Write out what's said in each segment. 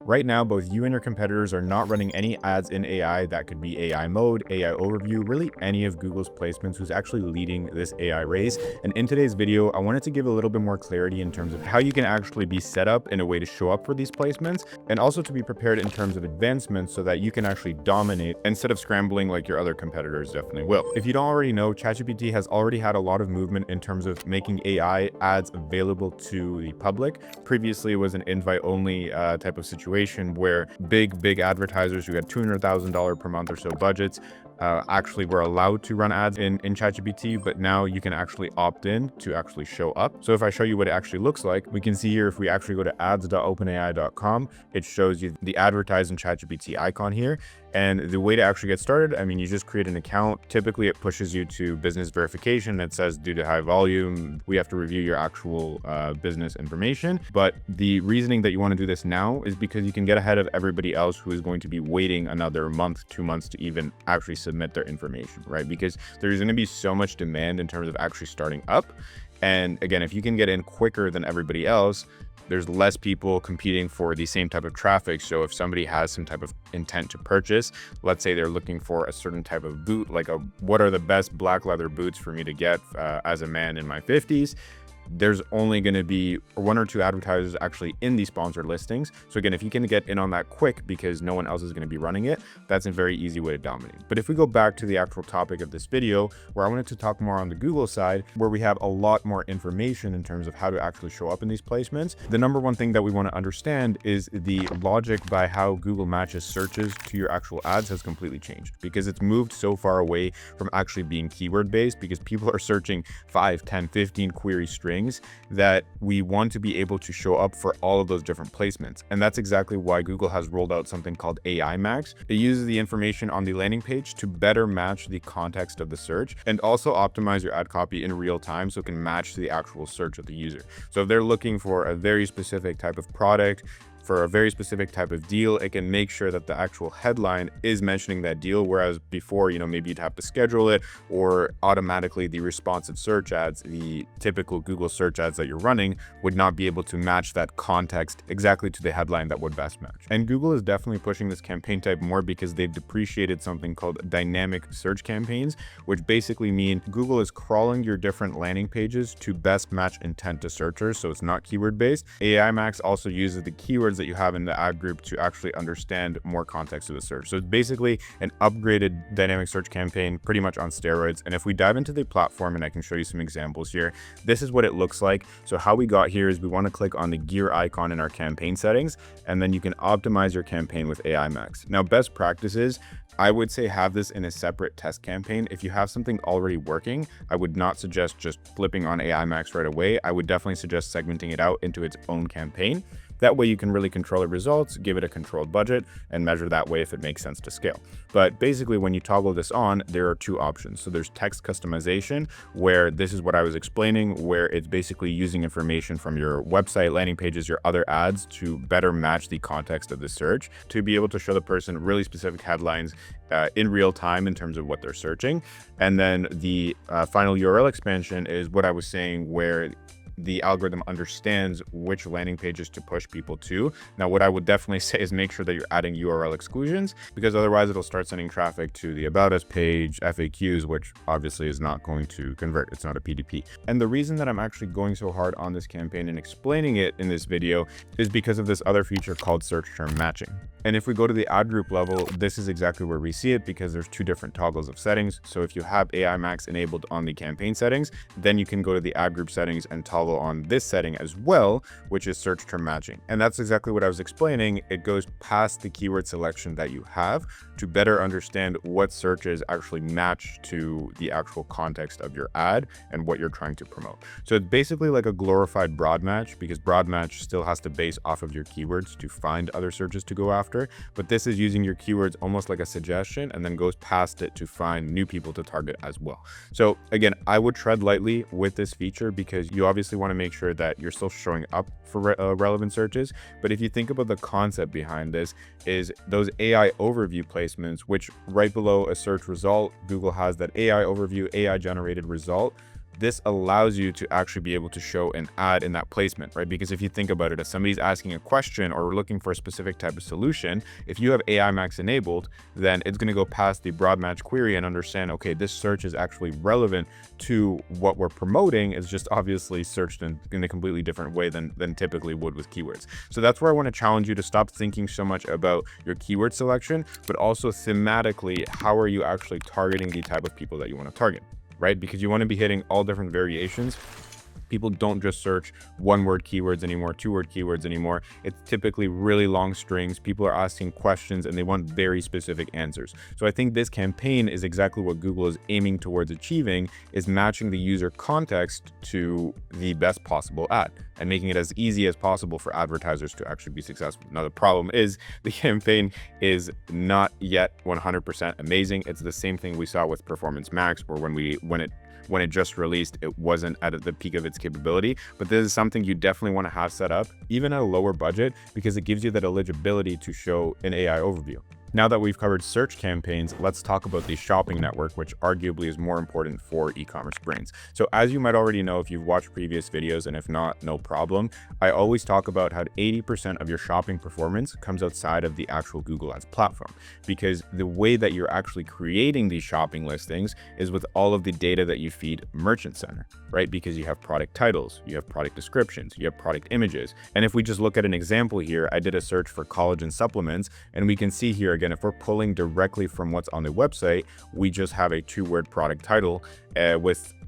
Right now, both you and your competitors are not running any ads in AI. That could be AI mode, AI overview, really any of Google's placements who's actually leading this AI race. And in today's video, I wanted to give a little bit more clarity in terms of how you can actually be set up in a way to show up for these placements, and also to be prepared in terms of advancements so that you can actually dominate instead of scrambling like your other competitors definitely will. If you don't already know, ChatGPT has already had a lot of movement in terms of making AI ads available to the public. Previously, it was an invite-only type of situation where big advertisers who had $200,000 per month or so budgets actually were allowed to run ads in ChatGPT, but now you can actually opt in to actually show up. So if I show you what it actually looks like, we can see here, if we actually go to ads.openai.com, it shows you the advertise in ChatGPT icon here. And the way to actually get started, I mean, you just create an account. Typically, it pushes you to business verification. It says, due to high volume, we have to review your actual business information. But the reasoning that you want to do this now is because you can get ahead of everybody else who is going to be waiting another month, 2 months to even actually submit their information, right? Because there's going to be so much demand in terms of actually starting up. And again, if you can get in quicker than everybody else, there's less people competing for the same type of traffic. So if somebody has some type of intent to purchase, let's say they're looking for a certain type of boot, like what are the best black leather boots for me to get as a man in my 50s? There's only going to be 1 or 2 advertisers actually in these sponsored listings. So again, if you can get in on that quick because no one else is going to be running it, that's a very easy way to dominate. But if we go back to the actual topic of this video, where I wanted to talk more on the Google side, where we have a lot more information in terms of how to actually show up in these placements, the number one thing that we want to understand is the logic by how Google matches searches to your actual ads has completely changed, because it's moved so far away from actually being keyword based, because people are searching 5, 10, 15 query strings that we want to be able to show up for all of those different placements. And that's exactly why Google has rolled out something called AI Max. It uses the information on the landing page to better match the context of the search and also optimize your ad copy in real time so it can match to the actual search of the user. So if they're looking for a very specific type of product, for a very specific type of deal, it can make sure that the actual headline is mentioning that deal. Whereas before, maybe you'd have to schedule it, or automatically the responsive search ads, the typical Google search ads that you're running, would not be able to match that context exactly to the headline that would best match. And Google is definitely pushing this campaign type more because they've depreciated something called dynamic search campaigns, which basically mean Google is crawling your different landing pages to best match intent to searchers. So it's not keyword based. AI Max also uses the keywords that you have in the ad group to actually understand more context of the search. So it's basically an upgraded dynamic search campaign, pretty much on steroids. And if we dive into the platform, and I can show you some examples here, this is what it looks like. So how we got here is we want to click on the gear icon in our campaign settings, and then you can optimize your campaign with AI Max. Now, best practices, I would say have this in a separate test campaign. If you have something already working, I would not suggest just flipping on AI Max right away. I would definitely suggest segmenting it out into its own campaign. That way you can really control the results, give it a controlled budget, and measure that way if it makes sense to scale. But basically, when you toggle this on, there are 2 options. So there's text customization, where this is what I was explaining, where it's basically using information from your website, landing pages, your other ads to better match the context of the search, to be able to show the person really specific headlines in real time in terms of what they're searching. And then the final URL expansion is what I was saying, where the algorithm understands which landing pages to push people to. Now, what I would definitely say is make sure that you're adding URL exclusions, because otherwise it'll start sending traffic to the About Us page, FAQs, which obviously is not going to convert. It's not a PDP. And the reason that I'm actually going so hard on this campaign and explaining it in this video is because of this other feature called search term matching. And if we go to the ad group level, this is exactly where we see it, because there's 2 different toggles of settings. So if you have AI Max enabled on the campaign settings, then you can go to the ad group settings and toggle on this setting as well, which is search term matching. And that's exactly what I was explaining. It goes past the keyword selection that you have to better understand what searches actually match to the actual context of your ad and what you're trying to promote. So it's basically like a glorified broad match, because broad match still has to base off of your keywords to find other searches to go after. But this is using your keywords almost like a suggestion, and then goes past it to find new people to target as well. So again, I would tread lightly with this feature, because you obviously want to make sure that you're still showing up for relevant searches. But if you think about the concept behind this, is those AI overview placements, which right below a search result, Google has that AI overview, AI generated result. this allows you to actually be able to show an ad in that placement, right? Because if you think about it, if somebody's asking a question or looking for a specific type of solution, if you have AI Max enabled, then it's going to go past the broad match query and understand, okay, this search is actually relevant to what we're promoting. Is just obviously searched in a completely different way than typically would with keywords. So that's where I want to challenge you to stop thinking so much about your keyword selection, but also thematically, how are you actually targeting the type of people that you want to target, right? Because you want to be hitting all different variations. People don't just search one-word keywords anymore, two-word keywords anymore. It's typically really long strings. People are asking questions and they want very specific answers. So I think this campaign is exactly what Google is aiming towards achieving, is matching the user context to the best possible ad and making it as easy as possible for advertisers to actually be successful. Now, the problem is the campaign is not yet 100% amazing. It's the same thing we saw with Performance Max, or when it just released, it wasn't at the peak of its capability. But this is something you definitely want to have set up, even at a lower budget, because it gives you that eligibility to show an AI overview. Now that we've covered search campaigns, let's talk about the shopping network, which arguably is more important for e-commerce brands. So as you might already know, if you've watched previous videos, and if not, no problem, I always talk about how 80% of your shopping performance comes outside of the actual Google Ads platform, because the way that you're actually creating these shopping listings is with all of the data that you feed Merchant Center, right? Because you have product titles, you have product descriptions, you have product images. And if we just look at an example here, I did a search for collagen supplements, and we can see here, again, if we're pulling directly from what's on the website, we just have a 2-word product title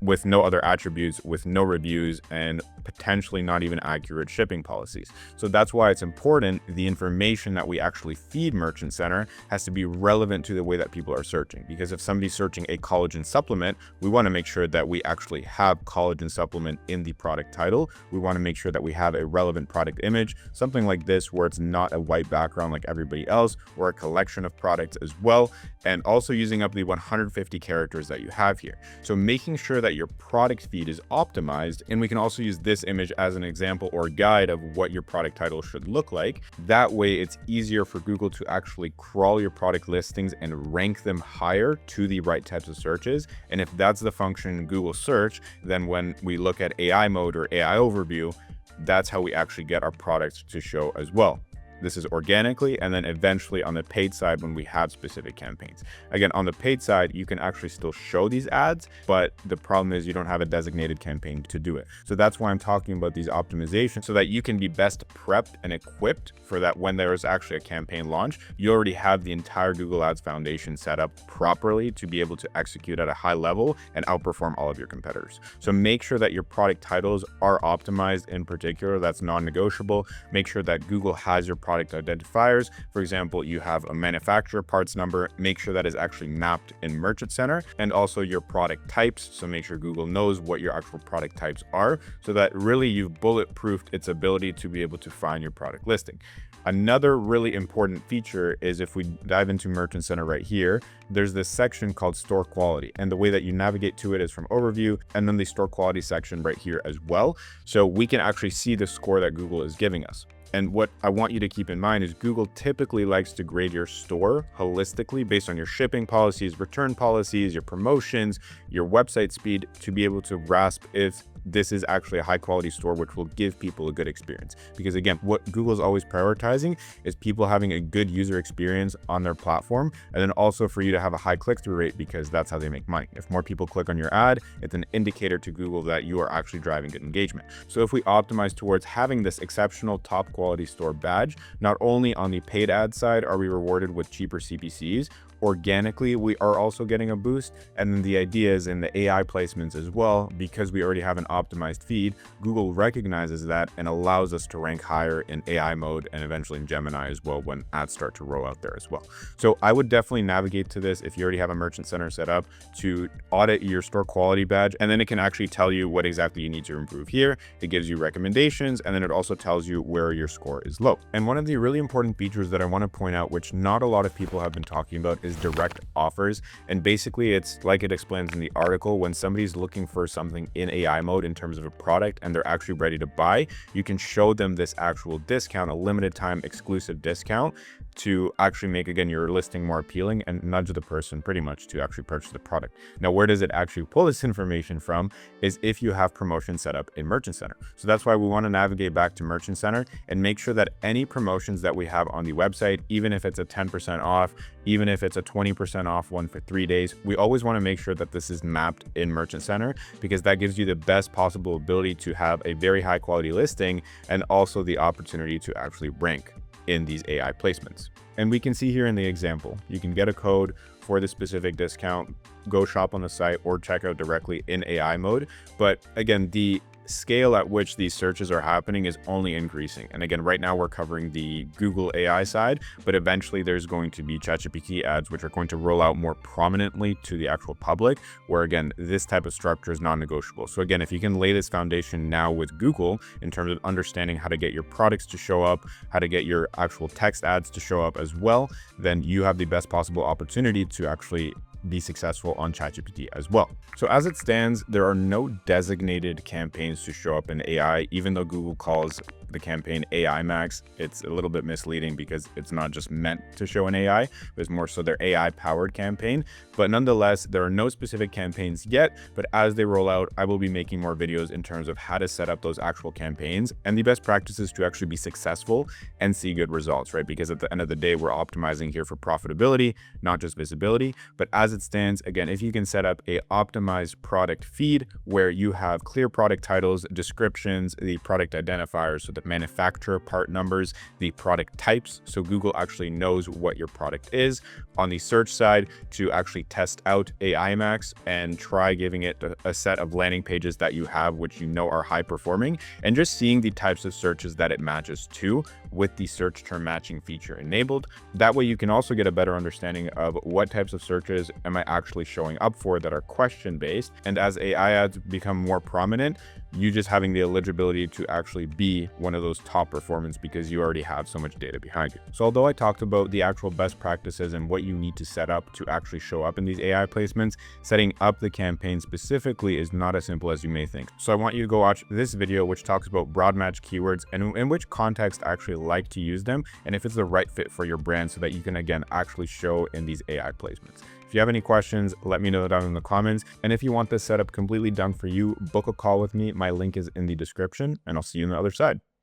with no other attributes, with no reviews, and potentially not even accurate shipping policies. So that's why it's important the information that we actually feed Merchant Center has to be relevant to the way that people are searching. Because if somebody's searching a collagen supplement, we want to make sure that we actually have collagen supplement in the product title. We want to make sure that we have a relevant product image, something like this, where it's not a white background like everybody else, or a collection of products as well, and also using up the 150 characters that you have here. So making sure that your product feed is optimized, and we can also use this image as an example or guide of what your product title should look like. That way it's easier for Google to actually crawl your product listings and rank them higher to the right types of searches. And if that's the function in Google search, then when we look at AI mode or AI overview, that's how we actually get our products to show as well. This is organically, and then eventually on the paid side when we have specific campaigns. Again, on the paid side, you can actually still show these ads, but the problem is you don't have a designated campaign to do it. So that's why I'm talking about these optimizations, so that you can be best prepped and equipped for that when there is actually a campaign launch. You already have the entire Google Ads Foundation set up properly to be able to execute at a high level and outperform all of your competitors. So make sure that your product titles are optimized in particular. That's non-negotiable. Make sure that Google has your product identifiers. For example, you have a manufacturer parts number, make sure that is actually mapped in Merchant Center, and also your product types. So make sure Google knows what your actual product types are, so that really you've bulletproofed its ability to be able to find your product listing. Another really important feature is, if we dive into Merchant Center right here, there's this section called store quality, and the way that you navigate to it is from overview and then the store quality section right here as well. So we can actually see the score that Google is giving us. And what I want you to keep in mind is Google typically likes to grade your store holistically based on your shipping policies, return policies, your promotions, your website speed, to be able to grasp if this is actually a high quality store, which will give people a good experience. Because again, what Google is always prioritizing is people having a good user experience on their platform, and then also for you to have a high click-through rate, because that's how they make money. If more people click on your ad, it's an indicator to Google that you are actually driving good engagement. So if we optimize towards having this exceptional top quality store badge, not only on the paid ad side are we rewarded with cheaper CPCs, organically we are also getting a boost. And then the idea is in the AI placements as well, because we already have an optimized feed, Google recognizes that and allows us to rank higher in AI mode and eventually in Gemini as well when ads start to roll out there as well. So I would definitely navigate to this if you already have a Merchant Center set up, to audit your store quality badge, and then it can actually tell you what exactly you need to improve here. It gives you recommendations, and then it also tells you where your score is low. And one of the really important features that I want to point out, which not a lot of people have been talking about, is direct offers. And basically it's like it explains in the article, when somebody's looking for something in AI mode in terms of a product and they're actually ready to buy, you can show them this actual discount, a limited time exclusive discount, to actually make, again, your listing more appealing and nudge the person pretty much to actually purchase the product. Now, where does it actually pull this information from is if you have promotions set up in Merchant Center. So that's why we want to navigate back to Merchant Center and make sure that any promotions that we have on the website, even if it's a 10% off, even if it's a 20% off one for 3 days, we always want to make sure that this is mapped in Merchant Center, because that gives you the best possible ability to have a very high quality listing and also the opportunity to actually rank in these AI placements. And we can see here in the example, you can get a code for the specific discount, go shop on the site or check out directly in AI mode. But again, the scale at which these searches are happening is only increasing. And again, right now we're covering the Google AI side, but eventually there's going to be ChatGPT ads, which are going to roll out more prominently to the actual public, where again, this type of structure is non-negotiable. So again, if you can lay this foundation now with Google in terms of understanding how to get your products to show up, how to get your actual text ads to show up as well, then you have the best possible opportunity to actually be successful on ChatGPT as well. So as it stands, there are no designated campaigns to show up in AI, even though Google calls the campaign AI Max. It's a little bit misleading because it's not just meant to show an AI, but it's more so their AI powered campaign. But nonetheless, there are no specific campaigns yet, but as they roll out, I will be making more videos in terms of how to set up those actual campaigns and the best practices to actually be successful and see good results, right? Because at the end of the day, we're optimizing here for profitability, not just visibility. But as it stands, again, if you can set up a optimized product feed where you have clear product titles, descriptions, the product identifiers, so the manufacturer part numbers, the product types, so Google actually knows what your product is. On the search side, to actually test out AI Max and try giving it a set of landing pages that you have, which you know are high performing, and just seeing the types of searches that it matches to with the search term matching feature enabled. That way you can also get a better understanding of what types of searches am I actually showing up for that are question based. And as AI ads become more prominent, you just having the eligibility to actually be one of those top performance because you already have so much data behind you. So although I talked about the actual best practices and what you need to set up to actually show up in these AI placements, setting up the campaign specifically is not as simple as you may think. So I want you to go watch this video, which talks about broad match keywords and in which context I actually like to use them, and if it's the right fit for your brand so that you can, again, actually show in these AI placements. If you have any questions, let me know down in the comments. And if you want this setup completely done for you, book a call with me. My link is in the description, and I'll see you on the other side.